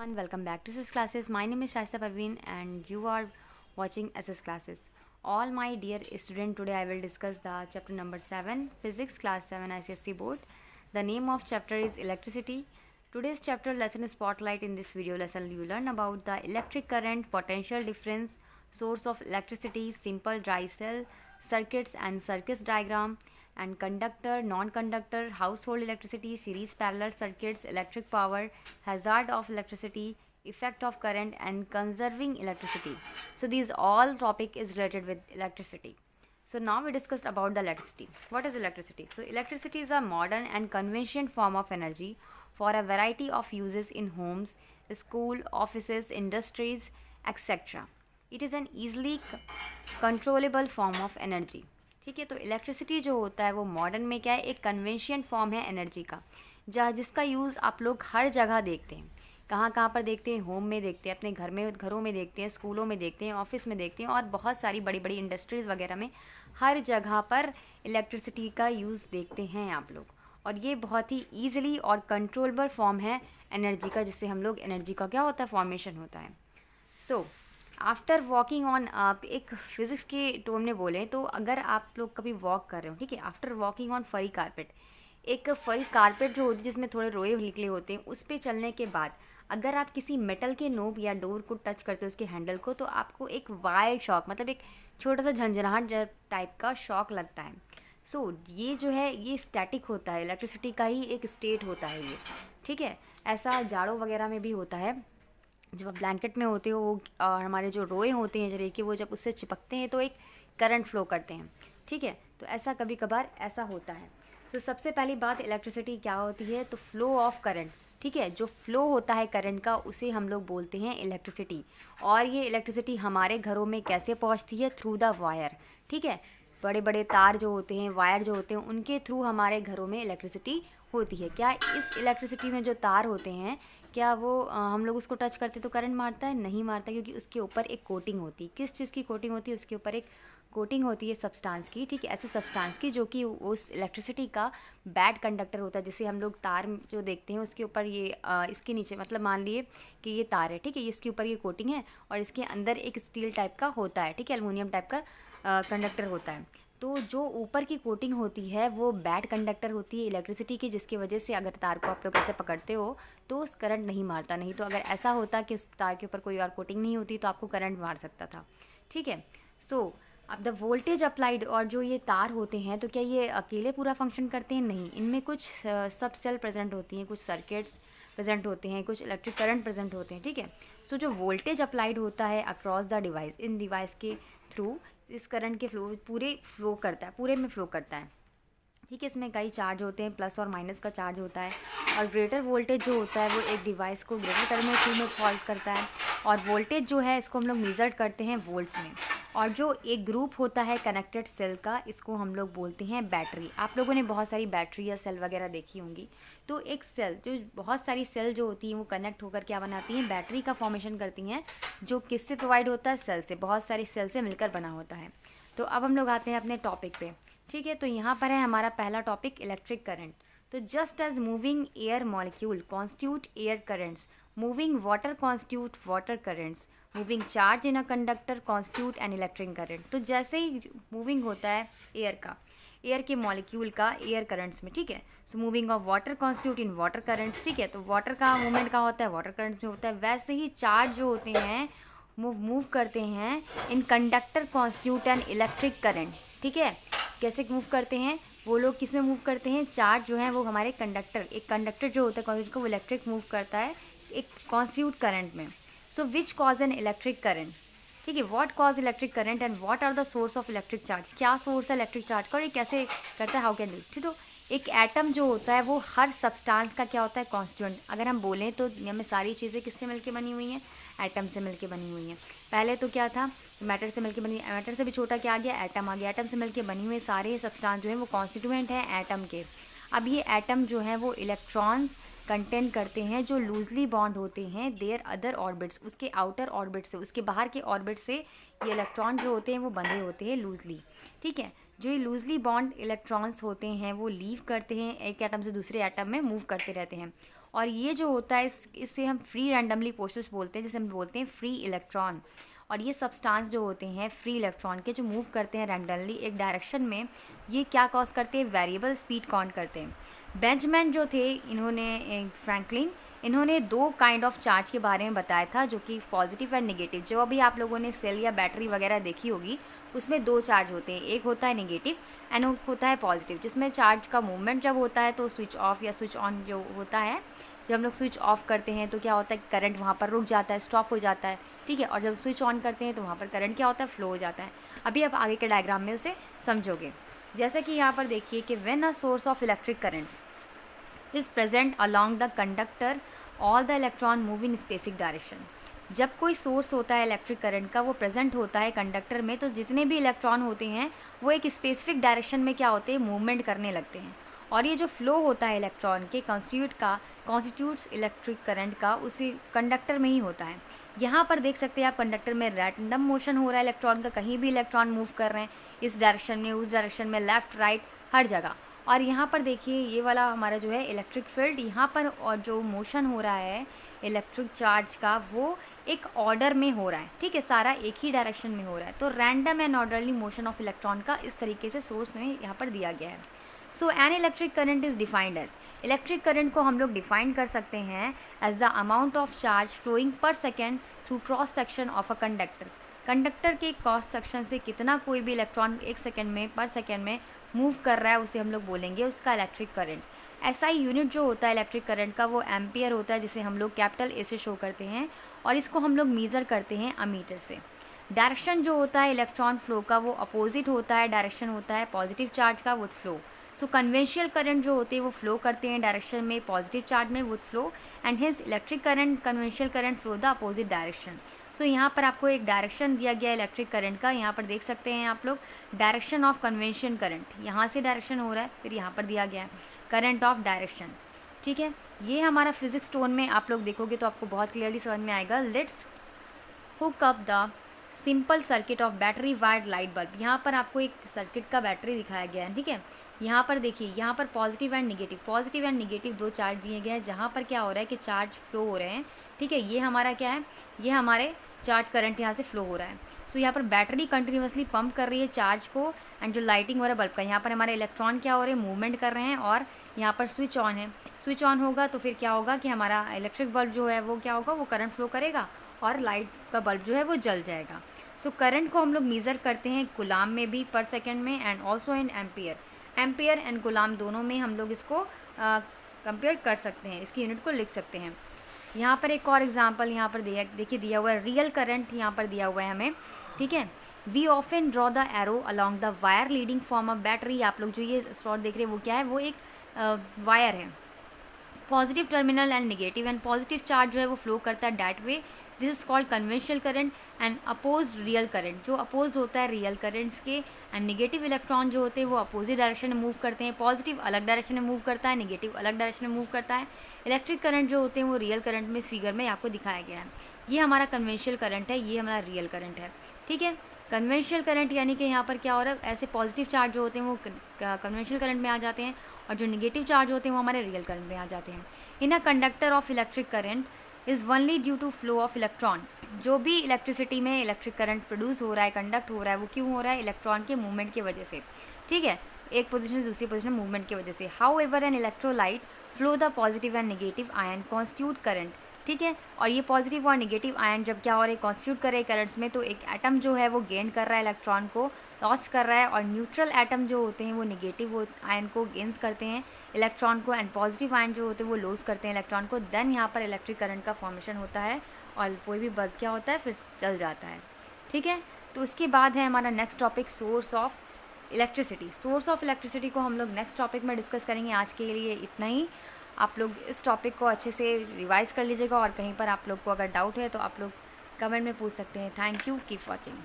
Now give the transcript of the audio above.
everyone, welcome back to SS Classes. My name is Shaista Parveen and you are watching SS Classes. All my dear student, today I will discuss the chapter number 7, Physics Class 7 ICSE Board. The name of chapter is Electricity. Today's chapter lesson spotlight. In this video lesson you learn about the electric current, potential difference, source of electricity, simple dry cell, circuits and circuits diagram, and conductor, non-conductor, household electricity, series parallel circuits, electric power, hazard of electricity, effect of current, and conserving electricity. So these all topic is related with electricity. So now we discussed about the electricity. What is electricity? So electricity is a modern and convenient form of energy for a variety of uses in homes, school, offices, industries, etc. It is an easily controllable form of energy. ठीक है, तो electricity जो होता है वो modern में क्या है, एक कन्वेंशन फॉर्म है एनर्जी का, जिसका यूज़ आप लोग हर जगह देखते हैं. कहाँ कहाँ पर देखते हैं? होम में देखते हैं, अपने घरों में देखते हैं, स्कूलों में देखते हैं, ऑफिस में देखते हैं, और बहुत सारी बड़ी बड़ी इंडस्ट्रीज़ वगैरह में हर जगह पर इलेक्ट्रिसिटी का यूज़ देखते हैं आप लोग. और ये बहुत ही ईजिली और कंट्रोलेबल फॉर्म है एनर्जी का, जिससे हम लोग एनर्जी का क्या होता है, फॉर्मेशन होता है. सो आफ्टर वॉकिंग ऑन, आप एक फिज़िक्स के टोन में बोलें तो अगर आप लोग कभी वॉक कर रहे हो, ठीक है, आफ्टर वॉकिंग ऑन फरी कारपेट, एक फरी कारपेट जो होती है जिसमें थोड़े रोए निकले होते हैं, उस पर चलने के बाद अगर आप किसी मेटल के नोब या डोर को टच करते हो, उसके हैंडल को, तो आपको एक वाइल्ड शॉक, मतलब एक छोटा सा झंझनाहट टाइप का शॉक लगता है. सो ये जो है ये स्टैटिक होता है, इलेक्ट्रिसिटी का ही एक स्टेट होता है ये, ठीक है. ऐसा जाड़ों वगैरह में भी होता है, जब आप ब्लैंकेट में होते हो वो हमारे जो रोए होते हैं शरीर के, वो जब उससे चिपकते हैं तो एक करंट फ्लो करते हैं, ठीक है. तो ऐसा कभी कभार ऐसा होता है. तो सबसे पहली बात, इलेक्ट्रिसिटी क्या होती है, तो फ्लो ऑफ करंट, ठीक है, जो फ्लो होता है करंट का उसे हम लोग बोलते हैं इलेक्ट्रिसिटी. और ये इलेक्ट्रिसिटी हमारे घरों में कैसे पहुंचती है? थ्रू द वायर, ठीक है. बड़े बड़े तार जो होते हैं, वायर जो होते हैं, उनके थ्रू हमारे घरों में इलेक्ट्रिसिटी होती है. क्या इस इलेक्ट्रिसिटी में जो तार होते हैं, क्या वो हम लोग उसको टच करते तो करंट मारता है? नहीं मारता, क्योंकि उसके ऊपर एक कोटिंग होती है. किस चीज़ की कोटिंग होती है? उसके ऊपर एक कोटिंग होती है सब्सटेंस की, ठीक है, ऐसे सब्सटेंस की जो कि उस इलेक्ट्रिसिटी का बैड कंडक्टर होता है. जैसे हम लोग तार जो देखते हैं उसके ऊपर ये इसके नीचे, मतलब मान लिए कि ये तार है, ठीक है, इसके ऊपर ये कोटिंग है और इसके अंदर एक स्टील टाइप का होता है, ठीक है, एल्युमिनियम टाइप का कंडक्टर होता है. तो जो ऊपर की कोटिंग होती है वो बैड कंडक्टर होती है इलेक्ट्रिसिटी की, जिसकी वजह से अगर तार को आप लोग ऐसे पकड़ते हो तो उस करंट नहीं मारता. नहीं तो अगर ऐसा होता कि उस तार के ऊपर कोई और कोटिंग नहीं होती तो आपको करंट मार सकता था, ठीक है. सो अब द वोल्टेज अप्लाइड, और जो ये तार होते हैं तो क्या ये अकेले पूरा फंक्शन करते हैं? नहीं, इनमें कुछ सब सेल प्रेजेंट होती हैं, कुछ सर्किट्स प्रेजेंट होते हैं, कुछ इलेक्ट्रिक करंट प्रेजेंट होते हैं, ठीक है. सो जो वोल्टेज अप्लाइड होता है across the device, in device के थ्रू इस करंट के फ्लो पूरे फ्लो करता है, पूरे में फ्लो करता है, ठीक है. इसमें कई चार्ज होते हैं, प्लस और माइनस का चार्ज होता है. और ग्रेटर वोल्टेज जो होता है वो एक डिवाइस को ग्रेटर टर्मिनल थ्रू में फॉल्ट करता है. और वोल्टेज जो है इसको हम लोग मेजर करते हैं वोल्ट्स में. और जो एक ग्रुप होता है कनेक्टेड सेल का, इसको हम लोग बोलते हैं बैटरी. आप लोगों ने बहुत सारी बैटरी या सेल वगैरह देखी होंगी. तो एक सेल, जो बहुत सारी सेल जो होती हैं वो कनेक्ट होकर क्या बनाती हैं? बैटरी का फॉर्मेशन करती हैं, जो किससे प्रोवाइड होता है? सेल से, बहुत सारी सेल से मिलकर बना होता है. तो अब हम लोग आते हैं अपने टॉपिक पे, ठीक है. तो यहाँ पर है हमारा पहला टॉपिक, इलेक्ट्रिक करंट. तो just as moving air molecule constitute air currents, moving water constitute water currents, moving charge in a conductor constitute an electric current. तो जैसे ही मूविंग होता है एयर का, एयर के मॉलिक्यूल का एयर करंट्स में, ठीक है. So moving of water constitute in water currents, ठीक है. तो वाटर का मूवमेंट का होता है वाटर करंट्स में होता है. वैसे ही चार्ज जो होते हैं मूव करते हैं in conductor constitute an electric current, ठीक है. कैसे मूव करते हैं वो लोग? किस में मूव करते हैं? चार्ज जो है वो हमारे कंडक्टर, एक कंडक्टर जो होता है कॉन्स्टिट्यूट को, वो इलेक्ट्रिक मूव करता है एक कॉन्स्टिट्यूट करंट में. So which cause an electric current, ठीक है. What cause electric current and what are the source of electric charge. क्या सोर्स है इलेक्ट्रिक चार्ज का और ये कैसे करता है? हाउ कैन दिस, ठीक है. तो एक एटम जो होता है वो हर सब्सटेंस का क्या होता है? कॉन्स्टिट्यूएंट. अगर हम बोलें तो हमें सारी चीज़ें किससे मिलके बनी हुई हैं? एटम से मिलके बनी हुई हैं. पहले तो क्या था? मैटर से मिलके बनी, मैटर से भी छोटा क्या आ गया? एटम आ गया. एटम से मिलके बनी हुई सारे सब्सटेंस जो हैं वो कॉन्स्टिट्यूएंट हैं एटम के. अब ये एटम जो है वो इलेक्ट्रॉन्स कंटेन करते हैं जो लूजली बॉन्ड होते हैं देयर अदर ऑर्बिट्स, उसके आउटर ऑर्बिट से, उसके बाहर के ऑर्बिट से ये इलेक्ट्रॉन जो होते हैं वो बंधे होते हैं लूजली, ठीक है. जो ये लूजली बॉन्ड इलेक्ट्रॉन्स होते हैं वो लीव करते हैं एक एटम से दूसरे एटम में, मूव करते रहते हैं. और ये जो होता है इससे हम फ्री रैंडमली पोस्टर्स बोलते हैं, जिसे हम बोलते हैं फ्री इलेक्ट्रॉन। और ये सब्सटेंस जो होते हैं फ्री इलेक्ट्रॉन के, जो मूव करते हैं रैंडमली एक डायरेक्शन में, ये क्या कॉज करते हैं, वेरिएबल स्पीड काउंट करते हैं। बेंजामिन जो थे, इन्होंने फ्रैंकलिन, इन्होंने 2 काइंड ऑफ चार्ज के बारे में बताया था, जो कि पॉजिटिव एंड नेगेटिव। जो अभी आप लोगों ने सेल या बैटरी वगैरह देखी होगी, उसमें 2 चार्ज होते हैं, एक होता है नेगेटिव एंड एक होता है पॉजिटिव, जिसमें चार्ज का मूवमेंट जब होता है तो स्विच ऑफ या स्विच ऑन जो होता है, जब हम लोग स्विच ऑफ करते हैं तो क्या होता है, करंट वहाँ पर रुक जाता है, स्टॉप हो जाता है, ठीक है। और जब स्विच ऑन करते हैं तो वहाँ पर करंट क्या होता है, फ्लो हो जाता है। अभी आप आगे के डायग्राम में उसे समझोगे। जैसे कि यहाँ पर देखिए कि when a source of electric current is present along the conductor, all the electron move in specific direction. जब कोई सोर्स होता है इलेक्ट्रिक करंट का, वो प्रेजेंट होता है कंडक्टर में, तो जितने भी इलेक्ट्रॉन होते हैं वो एक स्पेसिफिक डायरेक्शन में क्या होते हैं, मूवमेंट करने लगते हैं। और ये जो फ्लो होता है इलेक्ट्रॉन के कॉन्स्टिट्यूट्स इलेक्ट्रिक करंट का, उसी कंडक्टर में ही होता है। यहाँ पर देख सकते हैं आप, कंडक्टर में रैंडम मोशन हो रहा है इलेक्ट्रॉन का, कहीं भी इलेक्ट्रॉन मूव कर रहे हैं, इस डायरेक्शन में, उस डायरेक्शन में, लेफ्ट राइट हर जगह। और यहाँ पर देखिए ये वाला हमारा जो है इलेक्ट्रिक फील्ड, यहाँ पर और जो मोशन हो रहा है इलेक्ट्रिक चार्ज का, वो एक ऑर्डर में हो रहा है, ठीक है, सारा एक ही डायरेक्शन में हो रहा है। तो random and orderly motion of electron का इस तरीके से सोर्स में यहाँ पर दिया गया है। So an electric current is defined as, electric current को हम लोग डिफाइन कर सकते हैं as the amount of charge flowing per second through cross section of a conductor. Conductor के क्रॉस सेक्शन से कितना कोई भी इलेक्ट्रॉन एक सेकेंड में, पर सेकेंड में मूव कर रहा है, उसे हम लोग बोलेंगे उसका इलेक्ट्रिक करंट। एसआई यूनिट जो होता है इलेक्ट्रिक करंट का, वो एम्पियर होता है, जिसे हम लोग कैपिटल ए से शो करते हैं, और इसको हम लोग मीज़र करते हैं अमीटर से। डायरेक्शन जो होता है इलेक्ट्रॉन फ्लो का, वो अपोजिट होता है, डायरेक्शन होता है पॉजिटिव चार्ज का, would flow. So conventional current जो होते हैं वो फ्लो करते हैं डायरेक्शन में, पॉजिटिव चार्ज में, would flow, and his electric current, conventional current flow the opposite direction. So यहाँ पर आपको एक डायरेक्शन दिया गया इलेक्ट्रिक करंट का, यहाँ पर देख सकते हैं आप लोग, डायरेक्शन ऑफ कन्वेंशन करंट, यहाँ से डायरेक्शन हो रहा है, फिर यहाँ पर दिया गया है करंट ऑफ डायरेक्शन, ठीक है। ये हमारा फिजिक्स टोन में आप लोग देखोगे तो आपको बहुत क्लियरली समझ में आएगा। Let's hook up the simple circuit of battery wired light bulb. यहाँ पर आपको एक सर्किट का बैटरी दिखाया गया है, ठीक है। यहाँ पर देखिए, यहाँ पर पॉजिटिव एंड निगेटिव 2 चार्ज दिए गए हैं, जहाँ पर क्या हो रहा है कि चार्ज फ्लो हो रहे हैं, ठीक है। ये हमारा क्या है, ये हमारे चार्ज करंट यहाँ से फ्लो हो रहा है। सो यहाँ पर बैटरी कंटिन्यूसली पंप कर रही है चार्ज को, एंड जो लाइटिंग हो रहा है बल्ब का, यहाँ पर हमारे इलेक्ट्रॉन क्या हो रहे हैं, मूवमेंट कर रहे हैं, और यहाँ पर स्विच ऑन है। स्विच ऑन होगा तो फिर क्या होगा कि हमारा इलेक्ट्रिक बल्ब जो है वो क्या होगा, वो करंट फ्लो करेगा और लाइट का बल्ब जो है वो जल जाएगा। सो करंट को हम लोग मेज़र करते हैं गुलाम में भी, पर सेकेंड में, and also in ampere and coulomb दोनों में हम लोग इसको कंपेयर कर सकते हैं, इसकी यूनिट को लिख सकते हैं। यहाँ पर एक और एग्जांपल यहाँ पर देखिए दिया हुआ है, रियल करंट यहाँ पर दिया हुआ है हमें, ठीक है। We often draw the arrow along the wire leading from a battery. आप लोग जो ये स्लॉट देख रहे हैं वो क्या है, वो एक वायर है, positive terminal and negative, and positive charge जो है वो फ्लो करता है that way, this is called conventional current and oppose real current, जो अपोज होता है रियल करंट्स के। एंड नेगेटिव इलेक्ट्रॉन जो होते हैं वो अपोजिट डायरेक्शन में मूव करते हैं, पॉजिटिव अलग डायरेक्शन में मूव करता है, नेगेटिव अलग डायरेक्शन में मूव करता है। इलेक्ट्रिक करंट जो होते हैं वो रियल करंट में इस फिगर में आपको दिखाया गया है। ये हमारा कन्वेंशनल करंट है, ये हमारा रियल करंट है, ठीक है। कन्वेंशनल करंट यानी कि यहाँ पर क्या हो रहा है, ऐसे पॉजिटिव चार्ज जो होते हैं वो कन्वेंशनल करंट में आ जाते हैं, और जो नेगेटिव चार्ज होते हैं वो हमारे रियल करंट में आ जाते हैं। In a conductor of electric current is only due to flow of electron. जो भी इलेक्ट्रिसिटी में इलेक्ट्रिक करंट प्रोड्यूस हो रहा है, कंडक्ट हो रहा है, वो क्यों हो रहा है, इलेक्ट्रॉन के मूवमेंट की वजह से, ठीक है, एक पोजीशन से दूसरी पोजीशन मूवमेंट की वजह से। How ever an electrolyte flow the positive and negative ion constitute current, ठीक है। और ये पॉजिटिव और नेगेटिव आयन जब क्या हो रहे हैं, कॉन्स्टिट्यूट कर रहे हैं करंट्स में, तो एक एटम जो है वो गेन कर रहा है, इलेक्ट्रॉन को लॉस्ट कर रहा है, और न्यूट्रल एटम जो होते हैं वो नेगेटिव आयन को गेन्स करते हैं इलेक्ट्रॉन को, एंड पॉजिटिव आयन जो होते हैं वो लॉस करते हैं इलेक्ट्रॉन को। देन यहाँ पर इलेक्ट्रिक करंट का फॉर्मेशन होता है, और कोई भी बल्ब क्या होता है, फिर चल जाता है, ठीक है। तो उसके बाद है हमारा next topic, source of electricity. Source of electricity को हम लोग नेक्स्ट टॉपिक में डिस्कस करेंगे। आज के लिए इतना ही। आप लोग इस टॉपिक को अच्छे से रिवाइज़ कर लीजिएगा, और कहीं पर आप लोग को अगर डाउट है तो आप लोग कमेंट में पूछ सकते हैं। Thank you, keep watching.